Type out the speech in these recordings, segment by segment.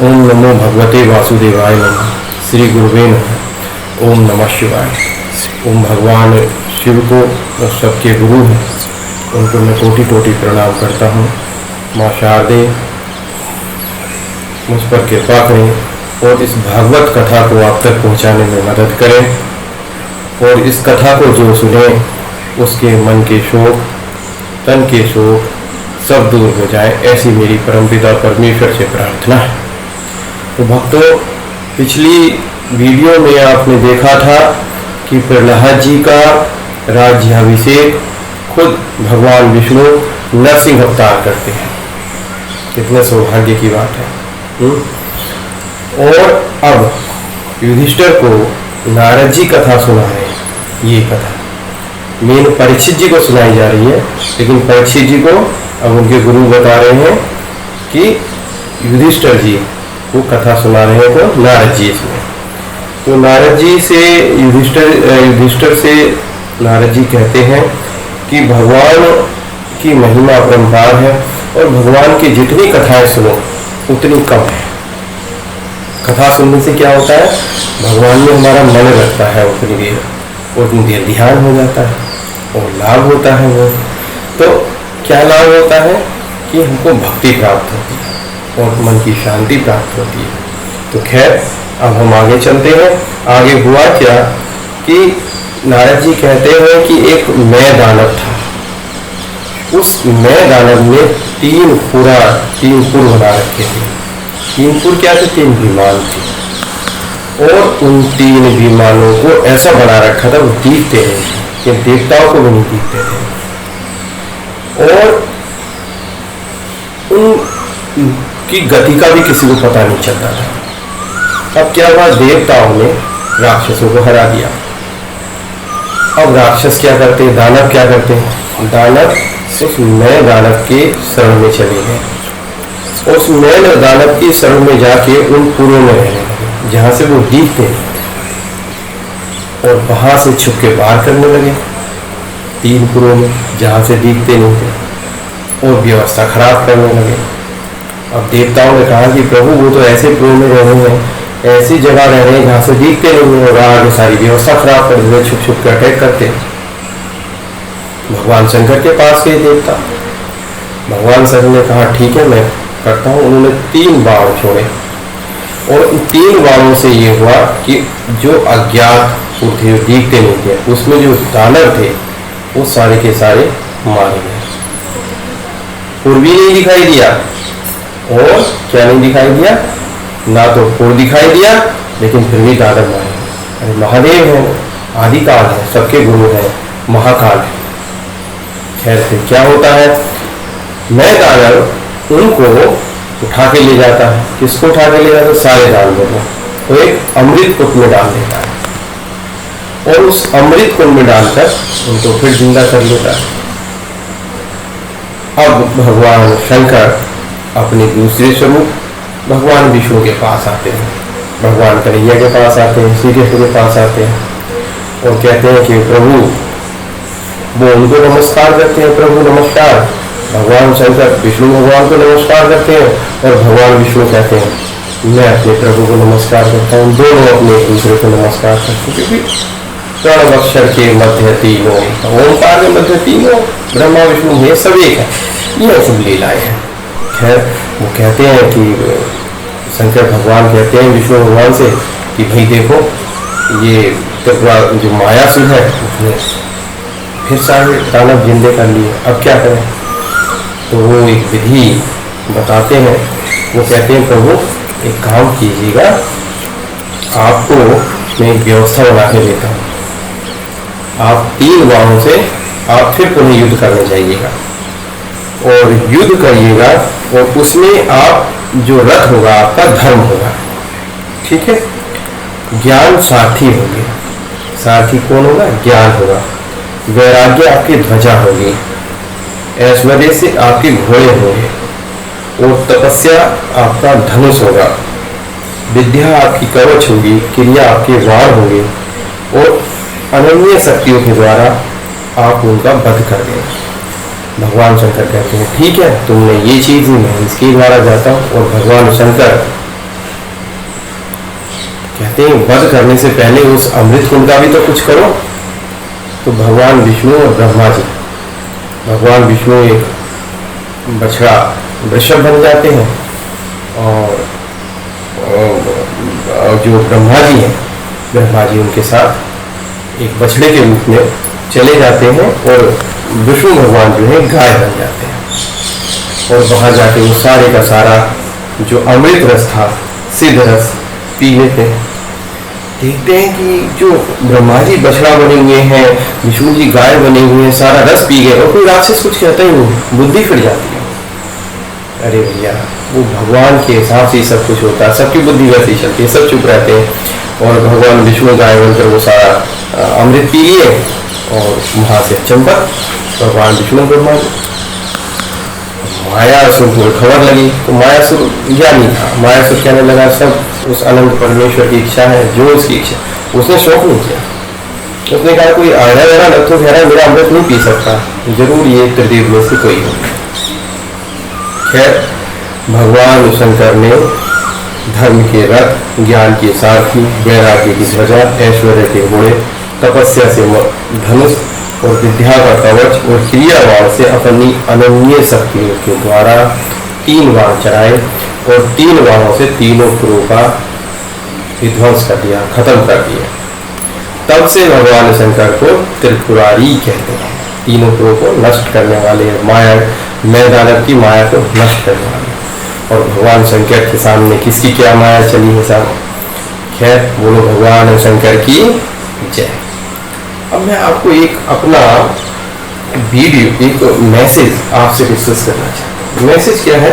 ओम नमो भगवते वासुदेवाय नमः। श्री गुरुवे नमः। ओम नमः शिवाय। ओम भगवान शिव को और सबके गुरु हैं, उनको मैं कोटि कोटि प्रणाम करता हूँ। माँ शारदे मुझ पर कृपा करें और इस भागवत कथा को आप तक पहुँचाने में मदद करें, और इस कथा को जो सुने उसके मन के शोक, तन के शोक सब दूर हो जाए, ऐसी मेरी परमपिता परमेश्वर से प्रार्थना है। तो भक्तों, पिछली वीडियो में आपने देखा था कि प्रहलाद जी का राज्याभिषेक खुद भगवान विष्णु नरसिंह अवतार करते हैं। कितने सौभाग्य की बात है। और अब युधिष्ठिर को नारद जी कथा सुना है। ये कथा मेन परीक्षित जी को सुनाई जा रही है, लेकिन परीक्षित जी को अब उनके गुरु बता रहे हैं कि युधिष्ठिर जी को कथा सुना रहे हैं, तो नारद जी इसमें। तो नारद जी से युधिष्ठिर से नारद जी कहते हैं कि भगवान की महिमा अपरंपार है और भगवान की जितनी कथाएं सुनो उतनी कम है। कथा सुनने से क्या होता है, भगवान में हमारा मन लगता है, उतनी देर ध्यान हो जाता है और लाभ होता है। वो तो क्या लाभ होता है कि हमको भक्ति प्राप्त होती है और मन की शांति प्राप्त होती है। तो खैर, अब हम आगे चलते हैं। आगे हुआ क्या कि नारद जी कहते हैं कि एक मैं दानव था। उस मैं दानव ने तीन पुर बना रखे थे। तीन पुर क्या थे? 3 विमान थे, और उन 3 विमानों को ऐसा बना रखा था वो दिखते नहीं थे, कि देवताओं को भी नहीं दिखते थे, और उनकी गति का भी किसी को पता नहीं चलता था। अब क्या हुआ, देवताओं ने राक्षसों को हरा दिया। अब राक्षस क्या करते हैं, दानव क्या करते हैं, दानव उस मैं दानव के शरण में चले गए। उस मैं दानव की शरण में जाके उन पुरों में रहने लगे जहाँ से वो दिखते हैं, और वहाँ से छुप के पार करने लगे 3 पुरों में जहाँ से दिखते नहीं थे, और व्यवस्था खराब करने लगे। अब देवताओं ने कहा कि प्रभु, वो तो ऐसे पुरों में रह रहे हैं, ऐसी जगह रह रहे हैं जहाँ से दिखते नहीं है, और आगे सारी व्यवस्था खराब कर देते, छुप छुप कर अटैक करते हैं। भगवान शंकर के पास गए देवता। भगवान शंकर ने कहा ठीक है, मैं करता हूँ। उन्होंने 3 बाण छोड़े, और उन 3 बाणों से ये हुआ कि जो अज्ञात पुर थे, जो दिखते नहीं थे, उसमें जो दानव थे वो सारे के सारे मारे गए। पुर भी नहीं दिखाई दिया, और क्या नहीं दिखाई दिया, ना तो पुर दिखाई दिया, लेकिन फिर भी दानव मारे। अरे महादेव है, आदिकाल है, सबके गुरु है, महाकाल है। खैर, फिर क्या होता है, मैं दानव उनको उठा के ले जाता है। किसको उठा के ले जाता है? सारे दानवों को। तो एक अमृत कुंड में डाल देता है, और उस अमृत कुंड में डालकर उनको फिर जिंदा कर लेता है। अब भगवान शंकर अपने दूसरे स्वरूप भगवान विष्णु के पास आते हैं, भगवान कन्हैया के पास आते हैं, श्री कृष्ण के पास आते हैं, और कहते हैं कि प्रभु, वो उनको नमस्कार करते हैं, प्रभु नमस्कार। भगवान शंकर विष्णु भगवान को नमस्कार करते हैं, और भगवान विष्णु कहते हैं मैं अपने प्रभु को नमस्कार करता हूँ। दोनों अपने एक दूसरे को नमस्कार करते हैं, क्योंकि 3 अक्षर के मध्य तीनों, ओंकार के मध्य तीनों, ब्रह्मा विष्णु ये सब एक है। ये सब लीलाएं हैं। खैर, वो कहते हैं कि शंकर भगवान कहते हैं विष्णु भगवान से कि भाई देखो, ये जो मायासुर है उसने फिर सारे दानव जिंदे कर लिए, अब क्या करें। तो वो एक विधि बताते हैं। वो कहते हैं प्रभु, एक काम कीजिएगा, आपको मैं एक व्यवस्था बना के देता हूँ। आप 3 बाणों से आप फिर पुनः युद्ध करने जाइएगा, और युद्ध करिएगा, और उसमें आप जो रथ होगा आपका धर्म होगा, ठीक है। ज्ञान सारथी होंगे। सारथी कौन होगा? ज्ञान होगा। वैराग्य आपकी ध्वजा होगी, ऐश्वर्य से आपके घोड़े होंगे, और तपस्या आपका धनुष होगा, विद्या आपकी कवच होगी, क्रिया आपके वार होंगे, और अनन्य शक्तियों के द्वारा आप उनका वध कर देंगे। भगवान शंकर कहते हैं ठीक है, तुमने ये चीज़ मैं इसके द्वारा जाता हूँ। और भगवान शंकर कहते हैं वध करने से पहले उस अमृत कुंड का भी तो कुछ करो। तो भगवान विष्णु और ब्रह्मा जी, भगवान विष्णु एक बछड़ा वृषभ बन जाते हैं और जो ब्रह्मा जी हैं, ब्रह्मा जी उनके साथ एक बछड़े के रूप में चले जाते हैं और विष्णु भगवान जो है गाय बन जाते हैं और वहाँ जाके वो सारे का सारा जो अमृत रस था, सिद्ध रस पी लेते हैं। देखते हैं कि जो ब्रह्मा जी बछड़ा बने हुए हैं, विष्णु जी गाय बने हुए हैं, सारा रस पी गए और कोई राक्षस कुछ कहता ही नहीं, बुद्धि फिर जाती है। अरे भैया, वो भगवान के हिसाब से ही सब कुछ होता है, सबकी बुद्धि वैसे ही चलती है, सब चुप रहते हैं और भगवान विष्णु गाय बनकर वो सारा अमृत पी लिए और वहाँ से चंपक भगवान विष्णु ब्रह्मा जी। मायासुर को खबर लगी तो मायासुर ज्ञानी था, मायासुर कहने लगा सब उस अनंत परमेश्वर की इच्छा है, जो उसकी इच्छा। उसने शोक नहीं किया, उसने कहा कोई आधा मेरा लत्थो ठहरा मेरा अमृत नहीं पी सकता, जरूर ये त्रिदेव में से कोई हो। खैर, भगवान शंकर ने धर्म के रथ, ज्ञान के सारथी, वैराग्य की ध्वजा, ऐश्वर्य के घोड़े, तपस्या से धनुष और विद्या का कवच और क्रियावाण से अपनी अनन्य शक्तियों के द्वारा 3 बाण चढ़ाए और 3 बाणों से तीनों पुरों का विध्वंस कर दिया, खत्म कर दिया। तब से भगवान शंकर को त्रिपुरारी कहते हैं, तीनों पुरों को नष्ट करने वाले, माया मैदानव की माया को नष्ट करने वाले। और भगवान शंकर के सामने किसकी क्या माया चली है साहब। खैर, बोलो भगवान शंकर की जय। अब मैं आपको एक अपना वीडियो, एक मैसेज आपसे डिस्कस करना चाहता हूँ। मैसेज क्या है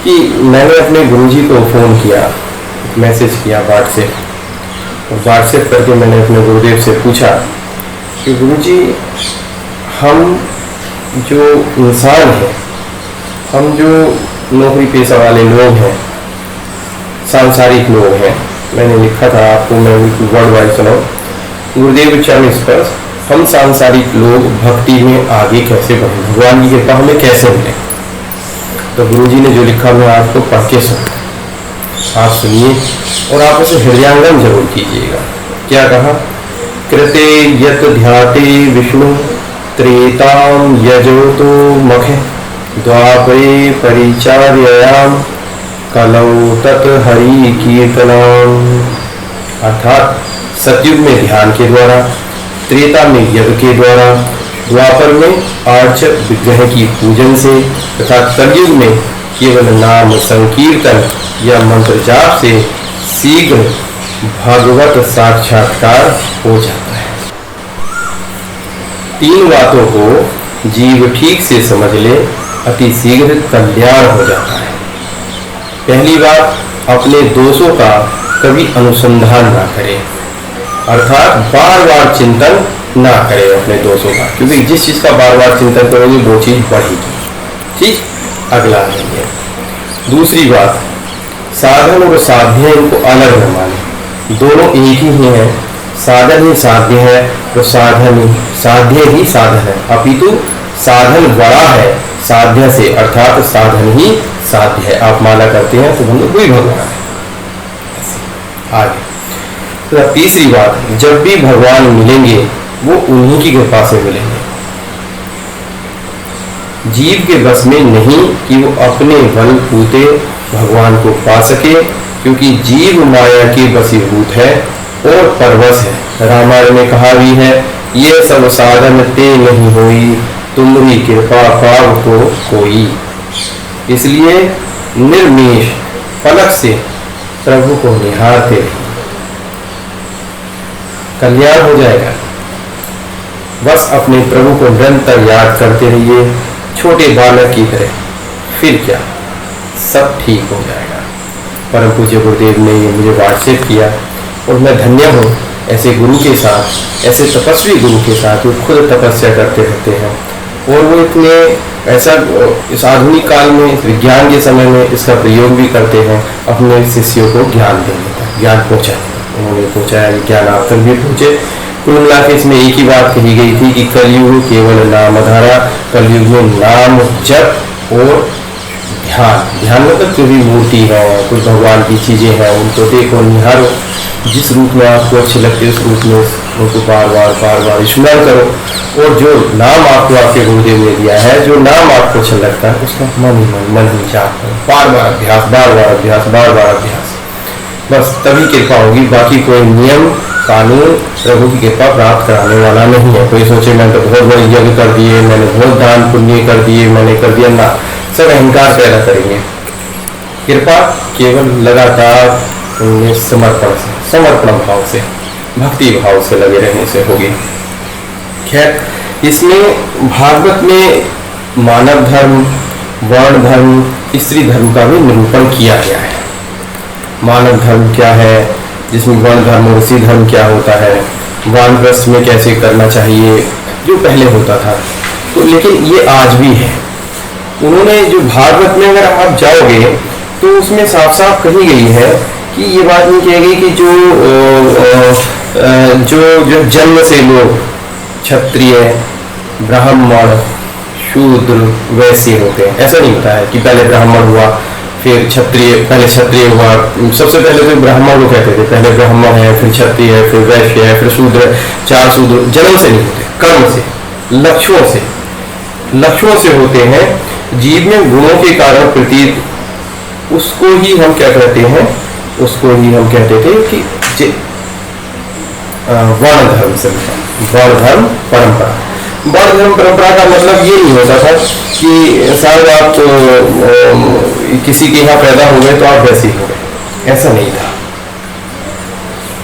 कि मैंने अपने गुरुजी को फ़ोन किया, मैसेज किया व्हाट्सएप करके मैंने अपने गुरुदेव से पूछा कि गुरुजी, हम जो इंसान हैं, हम जो नौकरी पेशा वाले लोग हैं, सांसारिक लोग हैं, मैंने लिखा था आपको, मैं बिल्कुल वर्ड वाइज सुनाऊँ, गुरुदेव चरण स्पर्श, हम सांसारिक लोग भक्ति में आगे कैसे बढ़े, भगवान की कृपा हमें कैसे मिले। तो गुरुजी ने जो लिखा मैं आपको पढ़ के सुना, आप सुनिए और आप उसे हृदयांगम जरूर कीजिएगा। क्या कहा? कृते यत ध्याते विष्णु त्रेताम यजोतो मखे द्वापरे परिचार्याम कलौ तत् हरि कीर्तनाम। अर्थात सतयुग में ध्यान के द्वारा, त्रेता में यज्ञ के द्वारा, द्वापर में आर्च विग्रह की पूजन से तथा कलयुग में केवल नाम संकीर्तन या मंत्र जाप से शीघ्र भागवत साक्षात्कार हो जाता है। 3 बातों को जीव ठीक से समझ ले, अति शीघ्र कल्याण हो जाता है। पहली बात, अपने दोषों का कभी अनुसंधान ना करें, अर्थात बार बार चिंतन ना करें अपने दोषों का, क्योंकि जिस चीज़ का बार बार चिंतन करोगे वो चीज़ बढ़ेगी। ठीक, अगला है। दूसरी बात, साधन और साध्य इनको अलग न माने, दोनों एक ही हैं। साधन ही साध्य है तो साध्य ही साधन है, अपितु साधन बड़ा है साध्य से, अर्थात साधन ही साध्य है। आप माला करते हैं तो हम लोग वही भगवान है। आगे तो तीसरी बात, जब भी भगवान मिलेंगे वो उन्हीं की कृपा से मिलेंगे, जीव के बस में नहीं कि वो अपने बल बूते भगवान को पा सके, क्योंकि जीव माया के वशीभूत है और परवश है। रामायण में कहा भी है, ये सब साधन ते नहीं होई, तुम्हारी कृपा पाव तो कोई। इसलिए निर्मेष पलक से प्रभु को निहारते रहिए, कल्याण हो जाएगा। बस अपने प्रभु को निरंतर याद करते रहिए, छोटे बालक की तरह, फिर क्या, सब ठीक हो जाएगा। परम पूज्य गुरुदेव ने ये मुझे व्हाट्सएप किया और मैं धन्य हूँ ऐसे गुरु के साथ, ऐसे तपस्वी गुरु के साथ जो खुद तपस्या करते रहते हैं और वो इतने ऐसा इस आधुनिक काल में, इस विज्ञान के समय में इसका प्रयोग भी करते हैं अपने शिष्यों को ज्ञान देने का, ज्ञान पहुँचाने का। उन्होंने पहुँचाया, ज्ञान आप तक भी पहुँचे। कुल मिला के इसमें एक ही बात कही गई थी कि कलयुग केवल नाम आधारा, कलयुग में नाम जप और ध्यान मतलब जो भी मूर्ति है, कुछ भगवान की चीज़ें हैं, उनको देखो, निहारो, जिस रूप में आपको अच्छे लगते उस रूप में उनको बार बार स्मरण करो। और जो नाम आपको आपके गुरुदेव ने दिया है, जो नाम आपको अच्छा लगता है, उसका मन ही जाप करो, बार बार अभ्यास, बस तभी कृपा होगी। बाकी कोई नियम कानून प्रभु की कृपा प्राप्त कराने वाला नहीं है। कोई सोचे मैंने तो बहुत बड़े यज्ञ कर दिए, मैंने बहुत दान पुण्य कर दिए, मैंने कर दिया ना, सब अहंकार पैदा करेंगे। कृपा केवल लगातार समर्पण भाव से, भक्ति भाव से लगे रहने से होगी। खैर, इसमें भागवत में मानव धर्म, वर्ण धर्म, स्त्री धर्म का भी निरूपण किया गया है। मानव धर्म क्या है, जिसमें वर्ण धर्म और स्त्री धर्म क्या होता है, वानप्रस्थ में कैसे करना चाहिए, जो पहले होता था। तो लेकिन ये आज भी है। उन्होंने जो भागवत में अगर आप जाओगे तो उसमें साफ साफ कही गई है कि ये बात नहीं कही गई कि जो जन्म से लोग क्षत्रिय, ब्राह्मण, शूद्र, वैश्य होते हैं, ऐसा नहीं होता है कि पहले ब्राह्मण हुआ फिर क्षत्रिय, पहले क्षत्रिय हुआ। सबसे पहले तो ब्राह्मण को कहते थे, पहले ब्राह्मण है, फिर क्षत्रिय है, फिर वैश्य है, फिर शूद्र। 4 शूद्र जन्म से नहीं होते, कर्म से, लक्षणों से होते हैं। जीव में गुणों के कारण प्रतीत, उसको ही हम क्या कहते हैं, उसको ही हम कहते थे कि वर्ण धर्म से, वर्ण धर्म परंपरा। वर्ण धर्म परंपरा का मतलब ये नहीं होता था कि शायद आप किसी के यहाँ पैदा हो गए तो आप वैसे ही हो गए, ऐसा नहीं था।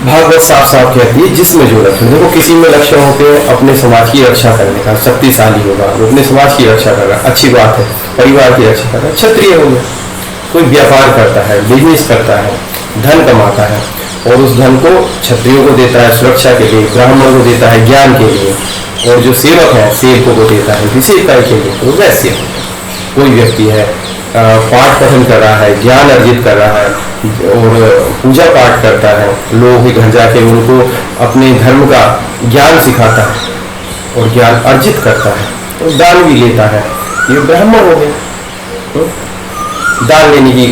भागवत साफ साफ कहती है जिसमें जो लक्षण, देखो किसी में लक्षण होते हैं अपने समाज की रक्षा करने का, शक्तिशाली होगा, वो अपने समाज की रक्षा कर रहा है, अच्छी बात है, परिवार की रक्षा कर रहा है। क्षत्रिय हो गया, कोई व्यापार करता है, बिजनेस करता है, धन कमाता है और उस धन को क्षत्रियों को देता है सुरक्षा के लिए, ब्राह्मण को देता है ज्ञान के लिए, और जो सेवक है सेवकों को देता है विशेषता के लिए, तो वैसे कोई व्यक्ति है पाठ पठन कर रहा है, ज्ञान अर्जित कर रहा है और पूजा पाठ करता है, लोगों के घर जाके उनको अपने धर्म का ज्ञान सिखाता है और ज्ञान अर्जित करता है और दान भी लेता है, ये ब्राह्मण हो गया। दान लेने की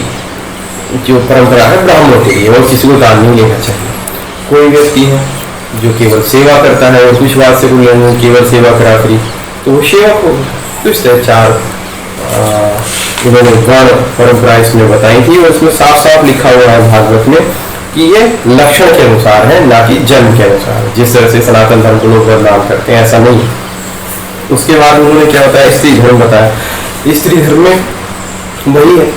जो परंपरा है ब्राह्मणों के लिए, और किसी को दान नहीं लेना चाहिए। कोई व्यक्ति है जो केवल सेवा करता है और कुछ बात से केवल सेवा करा करी, तो वो सेवक हो। तो इस तरह 4 उन्होंने वर्ण परंपरा इसमें बताई थी और इसमें साफ साफ लिखा हुआ है भागवत में कि ये लक्षण के अनुसार है, ना कि जन्म के अनुसार। जिस तरह से सनातन धर्म को लोग बदनाम करते हैं, ऐसा नहीं। उसके बाद उन्होंने क्या बताया, स्त्री धर्म बताया। स्त्री धर्म में वही है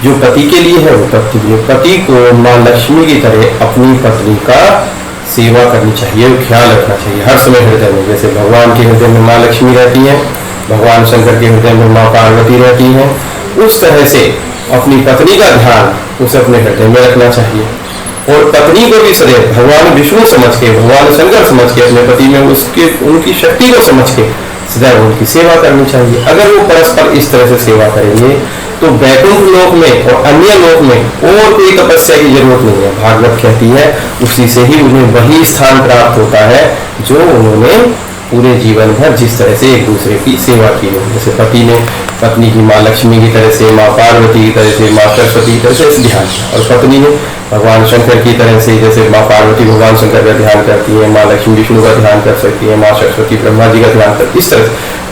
जो पति के लिए है, वो पति के लिए, पति को माँ लक्ष्मी की तरह अपनी पत्नी का सेवा करनी चाहिए, ख्याल रखना चाहिए हर समय हृदय में। जैसे भगवान के हृदय में माँ लक्ष्मी रहती है, भगवान शंकर के हृदय में माँ पार्वती रहती हैं, उस तरह से अपनी पत्नी का ध्यान उसे अपने हृदय में रखना चाहिए। और पत्नी को भी सदैव भगवान विष्णु समझ के, भगवान शंकर समझ के, अपने पति में उसके उनकी शक्ति को समझ के सदैव उनकी सेवा करनी चाहिए। अगर वो परस्पर इस तरह से सेवा करेंगे तो वैकुंठ लोक में और अन्य लोक में और कोई तपस्या की जरूरत नहीं है। भागवत कहती है उसी से ही उन्हें वही स्थान प्राप्त होता है जो उन्होंने पूरे जीवन भर जिस तरह से एक दूसरे की सेवा की हो। जैसे पति ने पत्नी की माँ लक्ष्मी की तरह से, माँ पार्वती की तरह से, माँ सरस्वती की तरह से ध्यान किया, और पत्नी ने भगवान शंकर की तरह से, जैसे माँ पार्वती भगवान शंकर का ध्यान करती है, माँ लक्ष्मी विष्णु का ध्यान कर सकती है, माँ सरस्वती ब्रह्मा जी का ध्यान करती है।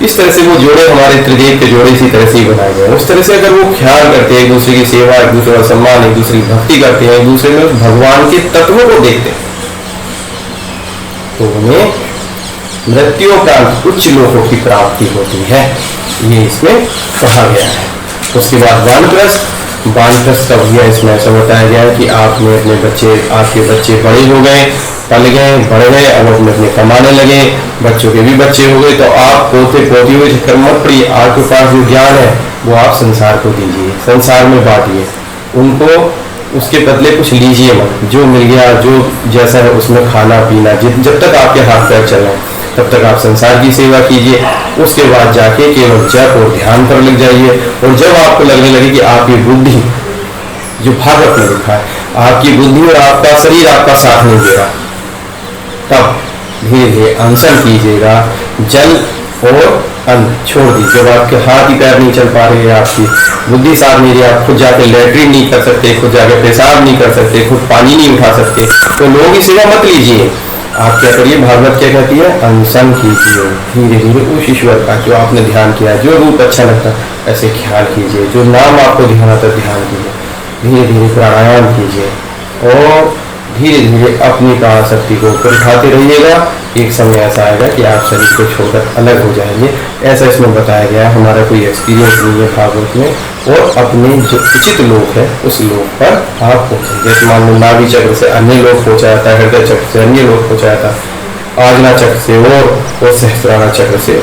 इस तरह से वो जोड़े हमारे त्रिदेव के जोड़े इसी तरह से ही बनाए गए। उस तरह से अगर वो ख्याल करते हैं, एक दूसरे की सेवा, एक दूसरे का सम्मान, एक दूसरे की भक्ति करते हैं, एक दूसरे में भगवान के तत्वों को देखते हैं, तो उन्हें मृत्युपरांत उच्च लोकों की प्राप्ति होती है, ये इसमें कहा गया है। उसके बाद वानप्रस्थ का भैया इसमें ऐसा बताया गया है कि आपने अपने बच्चे, आपके बच्चे बड़े हो गए, पल गए, बढ़ गए, अब अपने अपने कमाने लगे, बच्चों के भी बच्चे हो गए, तो आप पोते पोतियों के चक्कर मत पड़िए। आपके पास जो ज्ञान है वो आप संसार को दीजिए, संसार में बांटिए, उनको उसके बदले कुछ लीजिए मत। जो मिल गया, जो जैसा है उसमें खाना पीना, जब तक आपके हाथ पैर चल रहे हैं तब तक आप संसार की सेवा कीजिए। उसके बाद जाके केवल जप और ध्यान पर लग जाइए, और जब आपको लगने लगे कि आपकी बुद्धि, जो भागवत में लिखा है, आपकी बुद्धि और आपका शरीर आपका साथ नहीं दे रहा, तब धीरे धीरे अनशन कीजिएगा। जल और अन्न छोड़ दी। जब आपके हाथ ही पैर नहीं चल पा रहे, आपकी बुद्धि साथ नहीं रही, आप खुद जाके लैट्रिन नहीं कर सकते, खुद जाके पेशाब नहीं कर सकते, खुद पानी नहीं उठा सकते, तो लोगों की सेवा मत लीजिए। आप क्या करिए, भागवत क्या कहती है, अनशन कीजिए, धीरे धीरे उस ईश्वर का जो आपने ध्यान किया, जो रूप अच्छा लगता है ऐसे ख्याल कीजिए, जो नाम आपको ध्यान आता ध्यान कीजिए, धीरे धीरे प्राणायाम कीजिए और धीरे धीरे अपनी प्राणशक्ति को ऊपर उठाते रहिएगा। एक समय ऐसा आएगा कि आप शरीर को छोड़कर अलग हो जाएंगे। ऐसा इसमें बताया गया है, हमारा कोई एक्सपीरियंस नहीं है भागवत में। और अपने जो उचित लोक है उस लोक पर आप पहुँचेंगे। जैसे मान लो नाभि चक्र से अन्य लोक पहुँचा जाता है, हृदय चक्र से अन्य लोक पहुँचा जाता है, आज्ञा चक्र से और सहस्त्रारा चक्र से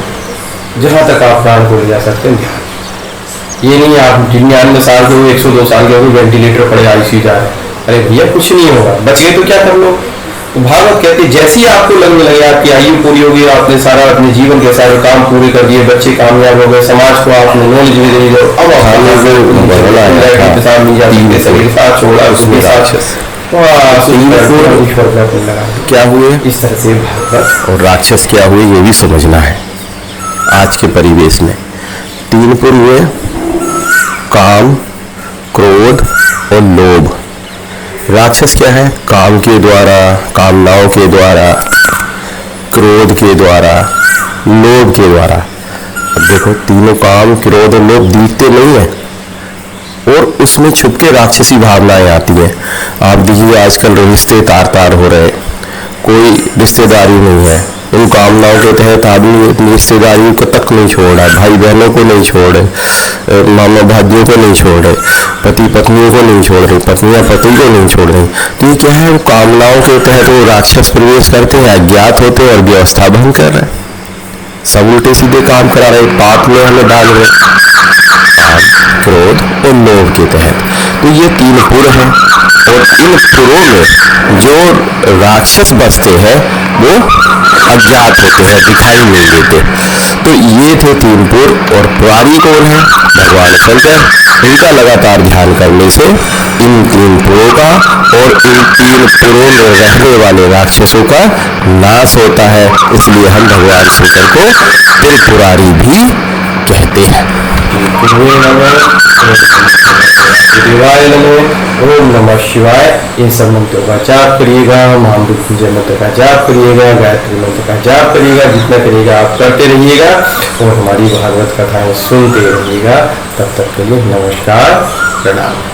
जहाँ तक आप प्राण को ले जा सकते हैं ध्यान। ये नहीं आप 99 साल के हो, 102 साल के हो, वेंटिलेटर पड़े आईसीयू जा रहे हैं, अरे भैया कुछ नहीं होगा, बच गए तो क्या कर लो। तो भागवत कहते जैसे ही आपको लगने लगे आपकी आयु पूरी होगी, आपने सारा अपने जीवन के सारे काम पूरे कर दिए, बच्चे कामयाब हो गए, समाज को आपने नॉलेज भी दे दी, अब क्या हुए इस तरह से भागवत और राक्षस क्या हुए ये भी समझना है। आज के परिवेश में 3 पुर हुए, काम, क्रोध और लोभ। राक्षस क्या है, काम के द्वारा, कामनाओं के द्वारा, क्रोध के द्वारा, लोभ के द्वारा। अब देखो तीनों काम, क्रोध और लोभ दिखते नहीं है और उसमें छुप के राक्षसी भावनाएं आती हैं। आप देखिए आजकल रिश्ते तार तार हो रहे, कोई रिश्तेदारी नहीं है। उन कामनाओं के तहत आदमी अपनी रिश्तेदारियों को तक नहीं छोड़ रहा, भाई बहनों को नहीं छोड़ रहे, मामा भाइयों को नहीं छोड़ रहे, पति पत्नियों को नहीं छोड़ रही, पत्नियां पति को नहीं छोड़ रही। तो ये क्या है, वो कामनाओं के तहत वो राक्षस प्रवेश करते हैं, अज्ञात होते हैं और व्यवस्था भंग कर रहे हैं, सब उल्टे सीधे काम करा रहे, पाप में हमें डाल रहे, काम, क्रोध और लोभ के तहत। तो ये 3 पुर हैं और इन पुरों में जो राक्षस बसते हैं वो अज्ञात होते हैं, दिखाई नहीं देते। तो ये थे 3 पुर और पुरारी कौन है, भगवान शंकर। इनका लगातार ध्यान करने से इन 3 पुरों का और इन 3 पुरों में रहने वाले राक्षसों का नाश होता है। इसलिए हम भगवान शंकर को त्रिपुरारी भी कहते हैं। शिवाय नमः, ओम नमः शिवाय। इन सब मंत्रों का जाप करिएगा, महामृत्युंजय मंत्र का जाप करिएगा, गायत्री मंत्र का जाप करिएगा, जितना करिएगा आप करते रहिएगा और हमारी भागवत कथाएं सुनते रहिएगा। तब तक के लिए नमस्कार, प्रणाम।